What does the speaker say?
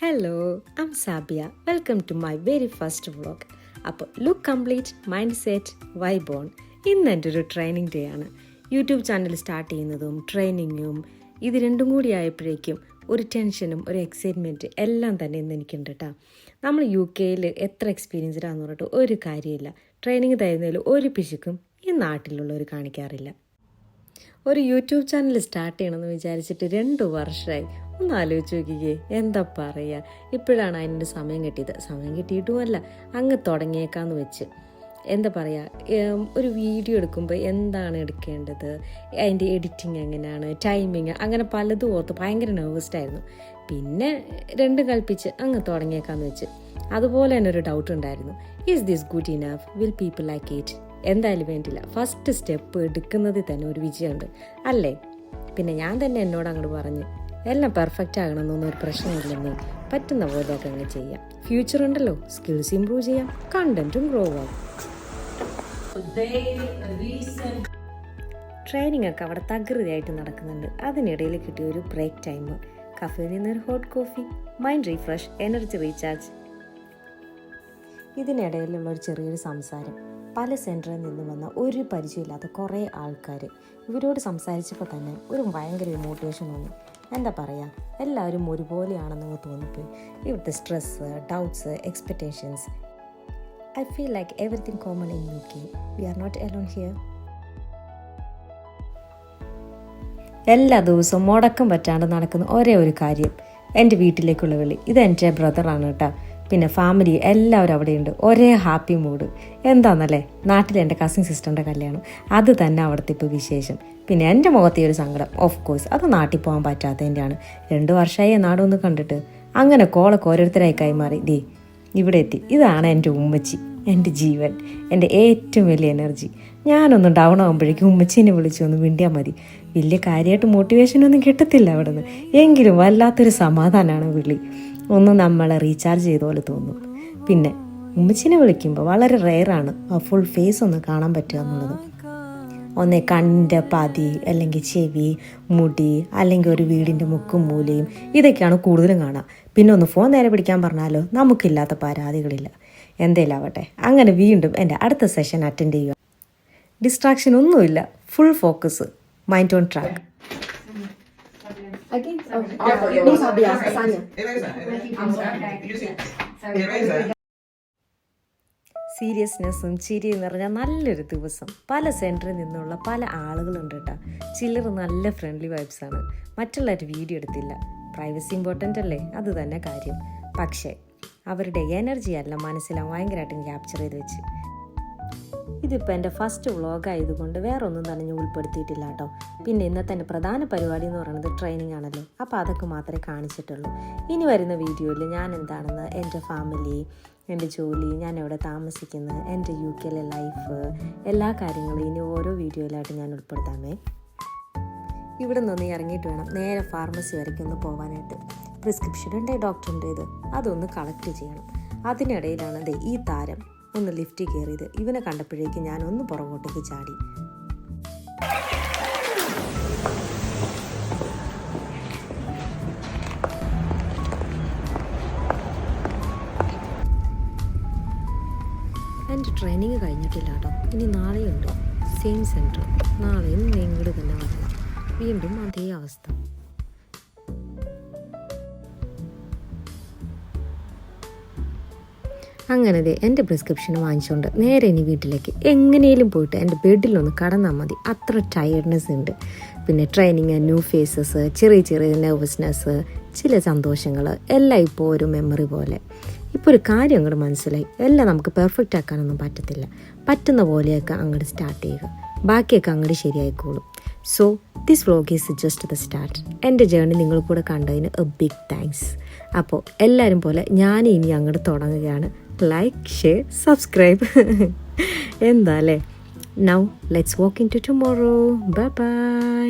Hello, I'm Sabiya. Welcome to my very first vlog. അപ്പോൾ look complete, mind set, vibe on. ഇന്ന് എൻ്റെ ഒരു training day ആണ്. YouTube channel start ചെയ്യുന്നതും ട്രെയിനിങ്ങും ഇത് രണ്ടും കൂടി ആയപ്പോഴേക്കും ഒരു ടെൻഷനും ഒരു എക്സൈറ്റ്മെൻറ്റ് എല്ലാം തന്നെ ഇന്ന് എനിക്കുണ്ട് കേട്ടോ. നമ്മൾ UK എത്ര എക്സ്പീരിയൻസ്ഡാന്ന് പറഞ്ഞിട്ട് ഒരു കാര്യമില്ല. ട്രെയിനിങ് തരുന്നതിൽ ഒരു പിശുക്കും ഈ നാട്ടിലുള്ളവർ കാണിക്കാറില്ല. ഒരു യൂട്യൂബ് ചാനൽ സ്റ്റാർട്ട് ചെയ്യണമെന്ന് വിചാരിച്ചിട്ട് 2 വർഷമായി. ഒന്ന് ആലോചിച്ച് നോക്കിക്കേ, എന്താ പറയുക. ഇപ്പോഴാണ് അതിൻ്റെ സമയം കിട്ടിയിട്ടുമല്ല, അങ്ങ് തുടങ്ങിയേക്കാന്ന് വെച്ച്. എന്താ പറയുക, ഒരു വീഡിയോ എടുക്കുമ്പോൾ എന്താണ് എടുക്കേണ്ടത്, അതിൻ്റെ എഡിറ്റിങ് എങ്ങനെയാണ്, ടൈമിങ്, അങ്ങനെ പലതും ഓർത്ത് ഭയങ്കര നെർവസ്ഡായിരുന്നു. പിന്നെ രണ്ടും കൽപ്പിച്ച് അങ്ങ് തുടങ്ങിയേക്കാന്ന് വെച്ച്. അതുപോലെ തന്നെ ഒരു ഡൗട്ട് ഉണ്ടായിരുന്നു, is this good enough, will people like it? എന്തായാലും വേണ്ടില്ല, ഫസ്റ്റ് സ്റ്റെപ്പ് എടുക്കുന്നതിൽ തന്നെ ഒരു വിജയമുണ്ട് അല്ലേ. പിന്നെ ഞാൻ തന്നെ എന്നോട് അങ്ങോട്ട് പറഞ്ഞു, എല്ലാം പെർഫെക്റ്റ് ആകണമെന്നൊന്നും ഒരു പ്രശ്നമില്ലെന്നേ, പറ്റുന്ന പോലെയൊക്കെ അങ്ങ് ചെയ്യാം. ഫ്യൂച്ചർ ഉണ്ടല്ലോ, സ്കിൽസ് ഇമ്പ്രൂവ് ചെയ്യാം, കണ്ടന്റും ഗ്രോ ആവും. ട്രെയിനിങ് ഒക്കെ അവിടെ തകൃതിയായിട്ട് നടക്കുന്നുണ്ട്. അതിനിടയിൽ കിട്ടിയ ഒരു ബ്രേക്ക് ടൈം, കഫേയിൽ നിന്നൊരു hot coffee, mind refresh, energy recharge. ഇതിനിടയിലുള്ള ഒരു ചെറിയൊരു സംസാരം. പല സെൻറ്ററിൽ നിന്നും വന്ന ഒരു പരിചയമില്ലാത്ത കുറേ ആൾക്കാർ. ഇവരോട് സംസാരിച്ചപ്പോൾ തന്നെ ഒരു ഭയങ്കര മോട്ടിവേഷൻ തോന്നി. എന്താ പറയുക, എല്ലാവരും ഒരുപോലെയാണെന്ന് തോന്നിപ്പോയി. ഇവിടുത്തെ stress, doubts, expectations. I feel like everything common in UK. We are not alone here. എല്ലാ ദിവസവും മുടക്കം പറ്റാണ്ട് നടക്കുന്ന ഒരേ ഒരു കാര്യം, എൻ്റെ വീട്ടിലേക്കുള്ള വിളി. ഇത് എൻ്റെ ബ്രദറാണ് കേട്ടോ. പിന്നെ ഫാമിലി എല്ലാവരും അവിടെയുണ്ട്, ഒരേ ഹാപ്പി മൂഡ്. എന്താണെന്നല്ലേ, നാട്ടിലെ എൻ്റെ കസിൻ സിസ്റ്ററിൻ്റെ കല്യാണം, അത് തന്നെ അവിടുത്തെ ഇപ്പോൾ വിശേഷം. പിന്നെ എൻ്റെ മുഖത്തെ ഒരു സങ്കടം, ഓഫ് കോഴ്സ് അത് നാട്ടിൽ പോകാൻ പറ്റാത്തതിൻ്റെയാണ്. 2 വർഷമായി നാടൊന്ന് കണ്ടിട്ട്. അങ്ങനെ കോളൊക്കെ ഓരോരുത്തരായി കൈമാറി ദേ ഇവിടെ എത്തി. ഇതാണ് എൻ്റെ ഉമ്മച്ചി, എൻ്റെ ജീവൻ, എൻ്റെ ഏറ്റവും വലിയ എനർജി. ഞാനൊന്ന് ഡൗൺ ആകുമ്പോഴേക്കും ഉമ്മച്ചീനെ വിളിച്ച് ഒന്ന് മിണ്ടിയാൽ മതി. വലിയ കാര്യമായിട്ട് മോട്ടിവേഷനൊന്നും കിട്ടത്തില്ല അവിടെ നിന്ന്, എങ്കിലും വല്ലാത്തൊരു സമാധാനമാണ് വിളി. ഒന്ന് നമ്മളെ റീചാർജ് ചെയ്ത പോലെ തോന്നും. പിന്നെ ഉമ്മച്ചിനെ വിളിക്കുമ്പോൾ വളരെ റെയറാണ് ആ ഫുൾ ഫേസ് ഒന്ന് കാണാൻ പറ്റുക എന്നുള്ളത്. ഒന്നേ കണ്ണിൻ്റെ പതി, അല്ലെങ്കിൽ ചെവി, മുടി, അല്ലെങ്കിൽ ഒരു വീടിൻ്റെ മുക്കും മൂലയും, ഇതൊക്കെയാണ് കൂടുതലും കാണുക. പിന്നെ ഒന്ന് ഫോൺ നേരെ പിടിക്കാൻ പറഞ്ഞാലോ നമുക്കില്ലാത്ത പരാതികളില്ല. എന്തേലും ആവട്ടെ, അങ്ങനെ വീണ്ടും എൻ്റെ അടുത്ത സെഷൻ അറ്റൻഡ് ചെയ്യുക. ഡിസ്ട്രാക്ഷൻ ഒന്നുമില്ല, full focus, mind on track. സീരിയസ്നെസ്സും ചിരിയും നിറഞ്ഞ നല്ലൊരു ദിവസം. പല സെൻറ്ററിൽ നിന്നുള്ള പല ആളുകളുണ്ട് കേട്ടോ. ചിലർ നല്ല ഫ്രണ്ട്ലി വൈബ്സാണ്. മറ്റുള്ളവർ വീഡിയോ എടുത്തില്ല. പ്രൈവസി ഇമ്പോർട്ടൻ്റ് അല്ലേ, അത് തന്നെ കാര്യം. പക്ഷേ അവരുടെ എനർജി അല്ല മനസ്സിലാവും ഭയങ്കരമായിട്ടും ക്യാപ്ചർ ചെയ്ത് വെച്ച്. ഇതിപ്പോൾ എൻ്റെ ഫസ്റ്റ് വ്ളോഗായതുകൊണ്ട് വേറെ ഒന്നും തന്നെ ഞാൻ ഉൾപ്പെടുത്തിയിട്ടില്ല കേട്ടോ. പിന്നെ ഇന്നത്തെ എൻ്റെ പ്രധാന പരിപാടി എന്ന് പറയുന്നത് ട്രെയിനിങ് ആണല്ലോ, അപ്പോൾ അതൊക്കെ മാത്രമേ കാണിച്ചിട്ടുള്ളൂ. ഇനി വരുന്ന വീഡിയോയിൽ ഞാൻ എന്താണെന്ന്, എൻ്റെ ഫാമിലി, എൻ്റെ ജോലി, ഞാൻ എവിടെ താമസിക്കുന്നത്, എൻ്റെ UK ലൈഫ്, എല്ലാ കാര്യങ്ങളും ഇനി ഓരോ വീഡിയോയിലായിട്ട് ഞാൻ ഉൾപ്പെടുത്താമേ. ഇവിടെ നിന്ന് ഇറങ്ങിയിട്ട് വേണം നേരെ ഫാർമസി വരയ്ക്ക് ഒന്ന് പോകാനായിട്ട്. പ്രിസ്ക്രിപ്ഷൻ ഉണ്ട് ഡോക്ടറിൻ്റേത്, അതൊന്ന് കളക്ട് ചെയ്യണം. അതിനിടയിലാണ് ദേ ഈ താരം ഒന്ന് ലിഫ്റ്റിൽ കയറിയത്. ഇവനെ കണ്ടപ്പോഴേക്കും ഞാനൊന്ന് പുറകോട്ടേക്ക് ചാടി. എൻ്റെ ട്രെയിനിങ് കഴിഞ്ഞിട്ടില്ല കേട്ടോ. ഇനി നാളെയുണ്ട് സെയിം സെൻറ്റർ. നാളെയും ഇങ്ങോട്ട് തന്നെ വരണം. വീണ്ടും അതേ അവസ്ഥ. അങ്ങനെ എൻ്റെ പ്രിസ്ക്രിപ്ഷൻ വാങ്ങിച്ചുകൊണ്ട് നേരെ ഇനി വീട്ടിലേക്ക് എങ്ങനെയും പോയിട്ട് എൻ്റെ ബെഡിലൊന്ന് കടന്നാൽ മതി. അത്ര ടയർഡ്നെസ് ഉണ്ട്. പിന്നെ ട്രെയിനിങ്, ന്യൂ ഫേസസ്, ചെറിയ ചെറിയ നെർവസ്നെസ്, ചില സന്തോഷങ്ങൾ, എല്ലാം ഇപ്പോൾ ഒരു മെമ്മറി പോലെ. ഇപ്പോൾ ഒരു കാര്യം അങ്ങോട്ട് മനസ്സിലായി, എല്ലാം നമുക്ക് പെർഫെക്റ്റ് ആക്കാനൊന്നും പറ്റത്തില്ല. പറ്റുന്ന പോലെയൊക്കെ അങ്ങോട്ട് സ്റ്റാർട്ട് ചെയ്യുക, ബാക്കിയൊക്കെ അങ്ങോട്ട് ശരിയായിക്കോളും. So this vlog is just the start. എൻ്റെ ജേർണി നിങ്ങൾ കൂടെ കണ്ടതിന് എ ബിഗ് താങ്ക്സ്. അപ്പോൾ എല്ലാവരും പോലെ ഞാൻ ഇനി അങ്ങോട്ട് തുടങ്ങുകയാണ്. Like, share, subscribe. എന്താ അല്ലേ. Now let's walk in to tomorrow. Bye by.